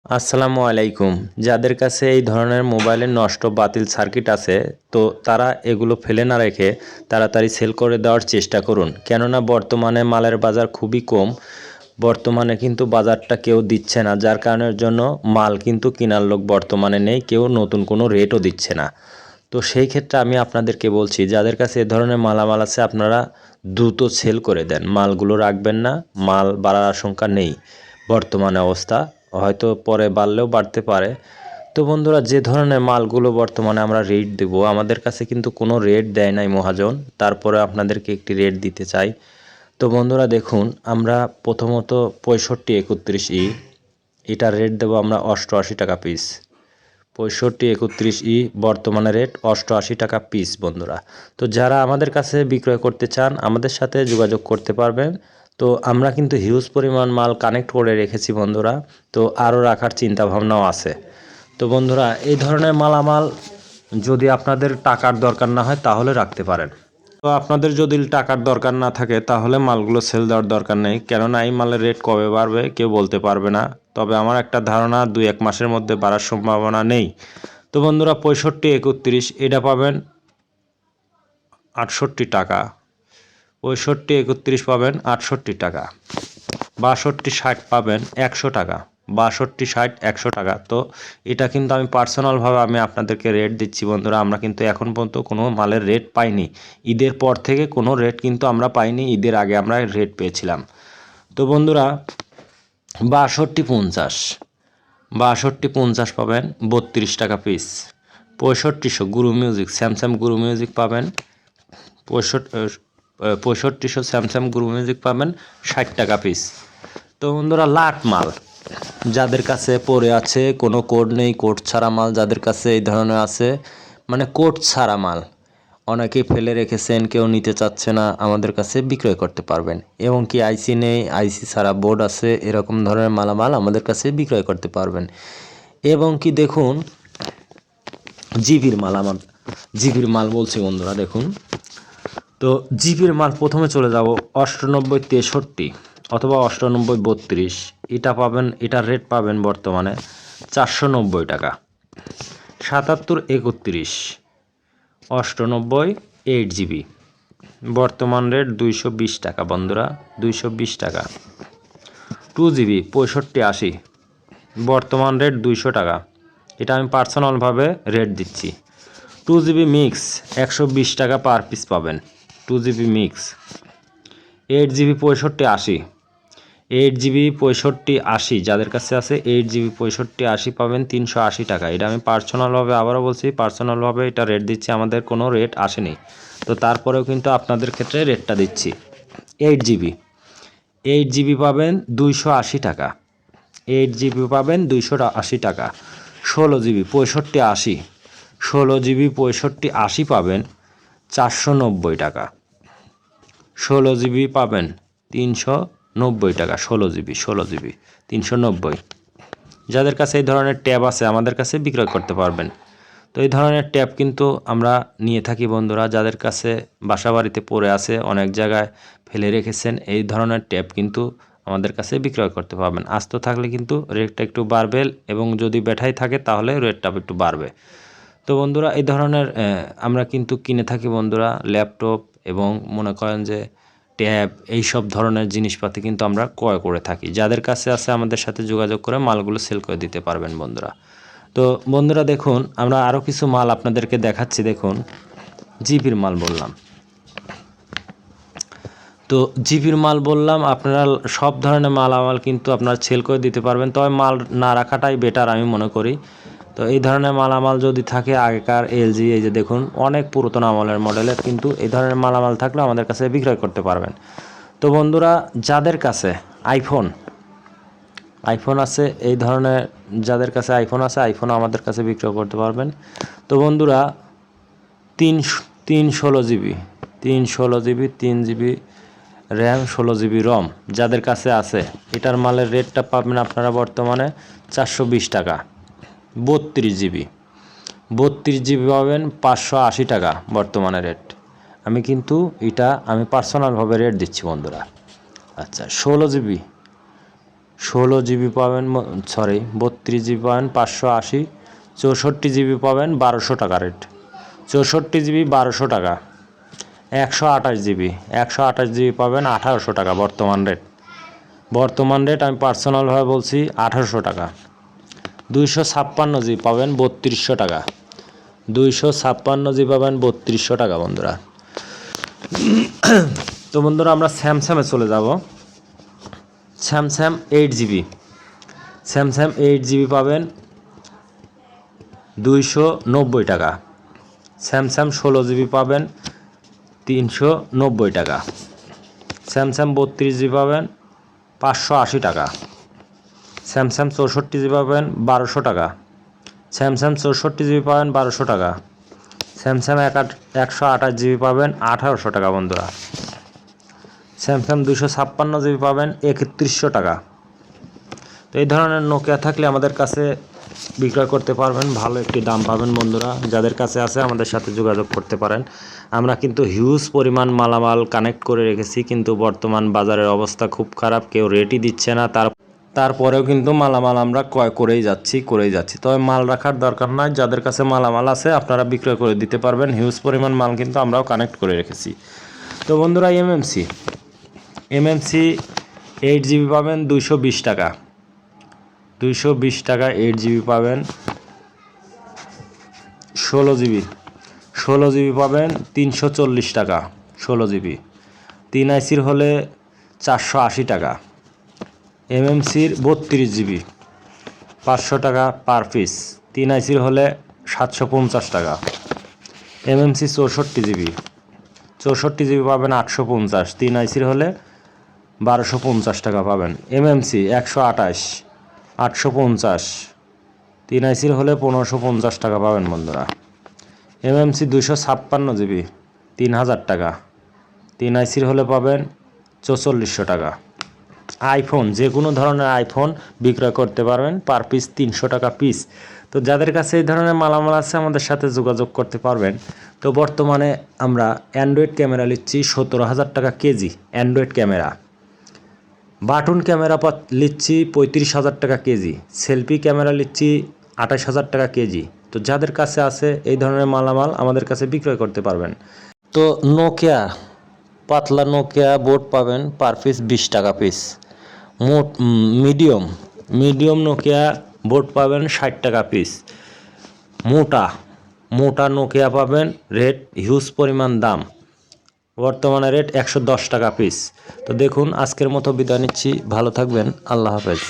আসসালামু আলাইকুম। যাদের কাছে এই ধরনের মোবাইলের নষ্ট বাতিল সার্কিট আছে, তো তারা এগুলো ফেলে না রেখে তাড়াতাড়ি সেল করে দেওয়ার চেষ্টা করুন। কেননা বর্তমানে মালের বাজার খুবই কম। বর্তমানে কিন্তু বাজারটা কেউ দিচ্ছে না, যার কারণের জন্য মাল কিন্তু কেনার লোক বর্তমানে নেই, কেউ নতুন কোনো রেটও দিচ্ছে না। তো সেই ক্ষেত্রে আমি আপনাদেরকে বলছি, যাদের কাছে এ ধরনের মালামাল আছে আপনারা দ্রুত সেল করে দেন, মালগুলো রাখবেন না। মাল বাড়ার আশঙ্কা নেই বর্তমানে অবস্থা, হয়তো পরে বাড়লেও বাড়তে পারে। তো বন্ধুরা, যে ধরনের মালগুলো বর্তমানে আমরা রেট দেব, আমাদের কাছে কিন্তু কোনো রেট দেয় নাই মহাজন, তারপরে আপনাদেরকে একটি রেট দিতে চাই। তো বন্ধুরা দেখুন, আমরা প্রথমত 6531 এটার রেট দেবো আমরা 88 টাকা পিস। 6531 বর্তমানে রেট 88 টাকা পিস বন্ধুরা। তো যারা আমাদের কাছে বিক্রয় করতে চান আমাদের সাথে যোগাযোগ করতে পারবেন। তো আমরা কিন্তু হিউজ পরিমাণ মাল কানেক্ট করে রেখেছি বন্ধুরা, তো আরও রাখার চিন্তা ভাবনাও আছে। তো বন্ধুরা, এই ধরনের মালামাল যদি আপনাদের টাকার দরকার না হয় তাহলে রাখতে পারেন। তো আপনাদের যদি টাকার দরকার না থাকে তাহলে মালগুলো সেল দেওয়ার দরকার নেই, কেননা এই মালের রেট কবে বাড়বে কেউ বলতে পারবে না। তবে আমার একটা ধারণা 2-1 মাসের মধ্যে বাড়ার সম্ভাবনা নেই। তো বন্ধুরা, 6531 এটা পাবেন 68 টাকা। 6531 পাবেন 68 টাকা। 6260 পাবেন 100 টাকা। 6260 100 টাকা। তো এটা কিন্তু আমি পার্সোনালভাবে আপনাদেরকে রেট দিচ্ছি বন্ধুরা। আমরা কিন্তু এখন পর্যন্ত কোনো মালের রেট পাইনি। ঈদের পর থেকে কোনো রেট কিন্তু আমরা পাইনি, ঈদের আগে আমরা রেট পেয়েছিলাম। তো বন্ধুরা, 6250 6250 পাবেন 32 টাকা পিস। 6500 গুরু মিউজিক, স্যামসাং গুরু মিউজিক পাবেন 6500 স্যামসাং গুরু মিউজিক পাবেন 60 টাকা পিস। তো বন্ধুরা, লাট মাল যাদের কাছে পড়ে আছে, কোনো কোড নেই, কোড ছাড়া মাল যাদের কাছে এই ধরনের আছে, মানে কোড ছাড়া মাল অনেকেই ফেলে রেখেছেন, কেউ নিতে চাচ্ছে না, আমাদের কাছে বিক্রয় করতে পারবেন। এবং কি আইসি নেই, আইসি ছাড়া বোর্ড আছে, এরকম ধরনের মালামাল আমাদের কাছে বিক্রয় করতে পারবেন। এবং কি দেখুন, জিবির মাল, আমার জিবির মাল বলছি বন্ধুরা দেখুন। তো জিবির মাল প্রথমে চলে যাব 9863 অথবা 9832, এটা পাবেন, এটার রেট পাবেন বর্তমানে 490 টাকা। 7731 98 8 জিবি, বর্তমান রেট 220 টাকা বন্ধুরা, 220 টাকা। 2 জিবি 6580, বর্তমান রেট 200 টাকা। এটা আমি পার্সোনালভাবে রেট দিচ্ছি। 2 জিবি মিক্স 120 টাকা পার পিস পাবেন। 2 জিবি মিক্স। 8 জিবি 6580, 8 জিবি 6580 যাদের কাছে আছে 8 জিবি 6580 পাবেন 380 টাকা। এটা আমি পার্সোনালভাবে, আবারও বলছি, পার্সোনালভাবে এটা রেট দিচ্ছি, আমাদের কোনো রেট আসেনি। তো তারপরেও কিন্তু আপনাদের ক্ষেত্রে রেটটা দিচ্ছি। 8 জিবি, 8 জিবি পাবেন 280 টাকা। 8 জিবি পাবেন 280 টাকা। 16 জিবি 6580, 16 জিবি 6580 পাবেন 490 টাকা। 16 জিবি পাবেন 390 টাকা। 16 জিবি 390। যাদের কাছে এই ধরনের ট্যাব আছে আমাদের কাছে বিক্রয় করতে পারবেন। তো এই ধরনের ট্যাব কিন্তু আমরা নিয়ে থাকি বন্ধুরা, যাদের কাছে বাসা বাড়িতে পড়ে আছে, অনেক জায়গায় ফেলে রেখেছেন, এই ধরনের ট্যাব কিন্তু আমাদের কাছে বিক্রয় করতে পারবেন। আস্ত থাকলে কিন্তু রেটটা একটু বাড়বে, এবং যদি ব্যাটারি থাকে তাহলে রেটটা একটু বাড়বে। তো বন্ধুরা, এই ধরনের আমরা কিন্তু কিনে থাকি বন্ধুরা, ল্যাপটপ এবং মনে করেন যে ট্যাব, এই সব ধরনের জিনিসপাতি কিন্তু আমরা ক্রয় করে থাকি। যাদের কাছে আছে আমাদের সাথে যোগাযোগ করে মালগুলো সেল করে দিতে পারবেন বন্ধুরা। তো বন্ধুরা দেখুন, আমরা আরও কিছু মাল আপনাদেরকে দেখাচ্ছি। দেখুন, জিবির মাল বললাম, তো জিবির মাল বললাম, আপনারা সব ধরনের মালামাল কিন্তু আপনারা সেল করে দিতে পারবেন, তবে মাল না রাখাটাই বেটার আমি মনে করি। তো এই ধরনের মালামাল যদি থাকে, আগেকার এলজি, এই যে দেখুন অনেক পুরাতন আমলের মডেলের, কিন্তু এই ধরনের মালামাল থাকলে আমাদের কাছে বিক্রয় করতে পারবেন। তো বন্ধুরা, যাদের কাছে আইফোন আইফোন আছে, এই ধরনের যাদের কাছে আইফোন আছে, আইফোন আমাদের কাছে বিক্রয় করতে পারবেন। তো বন্ধুরা, 16 GB 16 GB 3 GB RAM, 16 GB ROM যাদের কাছে আছে, এটার মালের রেটটা পাবেন আপনারা বর্তমানে 420 টাকা। 32 জিবি 32 জিবি পাবেন 580 টাকা বর্তমানে রেট। আমি কিন্তু এটা আমি পার্সোনালভাবে রেট দিচ্ছি বন্ধুরা। আচ্ছা, 16 জিবি 16 জিবি পাবেন, 32 জিবি পাবেন 580, 64 জিবি পাবেন 1200 টাকা রেট। 64 জিবি 1200 টাকা। 128 জিবি, 128 জিবি পাবেন 1800 টাকা বর্তমান রেট। বর্তমান রেট আমি পার্সোনালভাবে বলছি 1800 টাকা। 256 জিবি পাবেন 3200 টাকা। 256 জিবি পাবেন 3200 টাকা বন্ধুরা। তো বন্ধুরা আমরা স্যামসাংয়ে চলে যাব। স্যামসাং 8 জিবি, স্যামসাং 8 জিবি পাবেন 290 টাকা। স্যামসাং 16 জিবি পাবেন 390 টাকা। স্যামসাং 32 জিবি পাবেন 580 টাকা। স্যামসাং 64 জিবি পাবেন 1200 টাকা। স্যামসাং 64 জিবি পাবেন 1200 টাকা। স্যামসাং 128 জিবি পাবেন 1800 টাকা বন্ধুরা। স্যামসাং 256 জিবি পাবেন 3100 টাকা। তো এই ধরনের নোকিয়া থাকলে আমাদের কাছে বিক্রয় করতে পারবেন, ভালো একটি দাম পাবেন বন্ধুরা। যাদের কাছে আছে আমাদের সাথে যোগাযোগ করতে পারেন। আমরা কিন্তু হিউজ পরিমাণ মালামাল কানেক্ট করে রেখেছি, কিন্তু বর্তমান বাজারের অবস্থা খুব খারাপ, কেউ রেটই দিচ্ছে না। তারপরেও কিন্তু মালামাল আমরা ক্রয় করেই যাচ্ছি। তবে মাল রাখার দরকার নয়, যাদের কাছে মালামাল আছে আপনারা বিক্রয় করে দিতে পারবেন। হিউজ পরিমাণ মাল কিন্তু আমরাও কানেক্ট করে রেখেছি। তো বন্ধুরা এমএমসি 8 জিবি পাবেন 220 টাকা। 220 টাকা 8 জিবি পাবেন। 16 জিবি পাবেন 340 টাকা। 16 জিবি 3 আইসির হলে 480 টাকা। এমএমসির 32 জিবি 500 টাকা পার পিস। 3 আইসির হলে 750 টাকা। এমএমসি 64 জিবি পাবেন 850, 3 আইসির হলে 1250 টাকা পাবেন। এমএমসি 128 850, 3 আইসির হলে 1550 টাকা পাবেন বন্ধুরা। এমএমসি 256 জিবি 3000 টাকা। 3 আইসির হলে পাবেন 4400 টাকা। আইফোন, যে কোনো ধরনের আইফোন বিক্রয় করতে পারবেন, পার পিস 300 টাকা পিস। তো যাদের কাছে এই ধরনের মালামাল আছে আমাদের সাথে যোগাযোগ করতে পারবেন। তো বর্তমানে আমরা অ্যান্ড্রয়েড ক্যামেরা নিচ্ছি 17,000 টাকা KG. Android camera, button camera নিচ্ছি 35,000 টাকা কেজি। সেলফি ক্যামেরা নিচ্ছি 28,000 টাকা কেজি। তো যাদের কাছে আছে এই ধরনের মালামাল আমাদের কাছে বিক্রয় করতে পারবেন। তো নোকিয়া, পাতলা নোকিয়া বোর্ড পাবেন পার পিস 20 টাকা পিস। মিডিয়াম নোকিয়া বোর্ড পাবেন 60 টাকা পিস। মোটা নোকিয়া পাবেন রেট হিউজ পরিমাণ দাম, বর্তমানে রেট 110 টাকা পিস। তো দেখুন, আজকের মতো বিদায় নিচ্ছি, ভালো থাকবেন, আল্লাহ হাফেজ।